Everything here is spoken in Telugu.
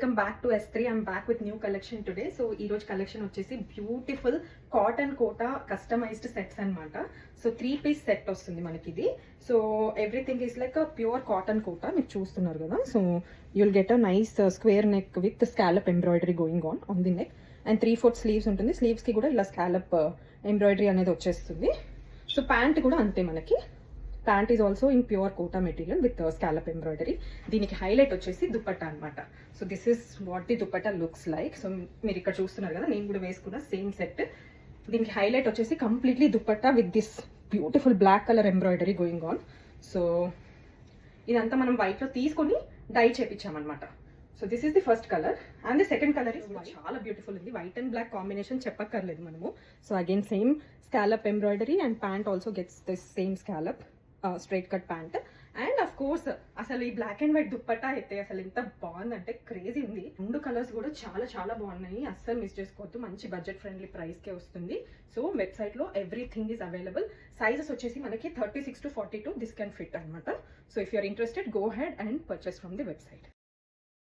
Welcome back to S3. I'm back with new collection today. So ఈ రోజు కలెక్షన్ వచ్చేసి beautiful cotton Kota customised sets అన్నమాట. సో 3-piece సెట్ వస్తుంది మనకి ఇది. So everything is like pure cotton Kota, మీరు చూస్తున్నారు కదా. So you'll get a nice square neck with scallop embroidery going on the neck and 3/4 sleeves ఉంటుంది. స్లీవ్స్ కి కూడా ఇలా స్కాలప్ ఎంబ్రాయిడరీ అనేది వచ్చేస్తుంది. సో ప్యాంట్ కూడా అంతే, మనకి pant is also in pure Kota material with scallop embroidery. దీనికి హైలైట్ వచ్చేసి దుపట్టా అనమాట. So this is what the dupatta looks like. So మీరు ఇక్కడ చూస్తున్నారు కదా, నేను కూడా వేసుకున్న సేమ్ సెట్. దీనికి హైలైట్ వచ్చేసి completely dupatta with this beautiful black colour embroidery going on. So ఇదంతా మనం వైట్ లో తీసుకొని డై చేపించామన్నమాట. So this is the first colour and the second colour is చాలా బ్యూటిఫుల్ ఉంది. వైట్ అండ్ బ్లాక్ కాంబినేషన్ చెప్పక్కర్లేదు మనము. So again same scallop embroidery and pant also gets this same scallop straight cut pant. And of course అసలు ఈ బ్లాక్ అండ్ వైట్ దుప్పట్టా అయితే అసలు ఎంత బాగుందంటే క్రేజీ ఉంది. 2 కలర్స్ కూడా చాలా చాలా బాగున్నాయి, అస్సలు మిస్ చేసుకోవద్దు. మంచి బడ్జెట్ ఫ్రెండ్లీ ప్రైస్ కే వస్తుంది. సో వెబ్సైట్ లో ఎవ్రీథింగ్ ఈస్ అవైలబుల్. సైజెస్ వచ్చేసి మనకి 36 to 42 దిస్ కెన్ ఫిట్ అనమాట. So if you're interested, go ahead and purchase from the website.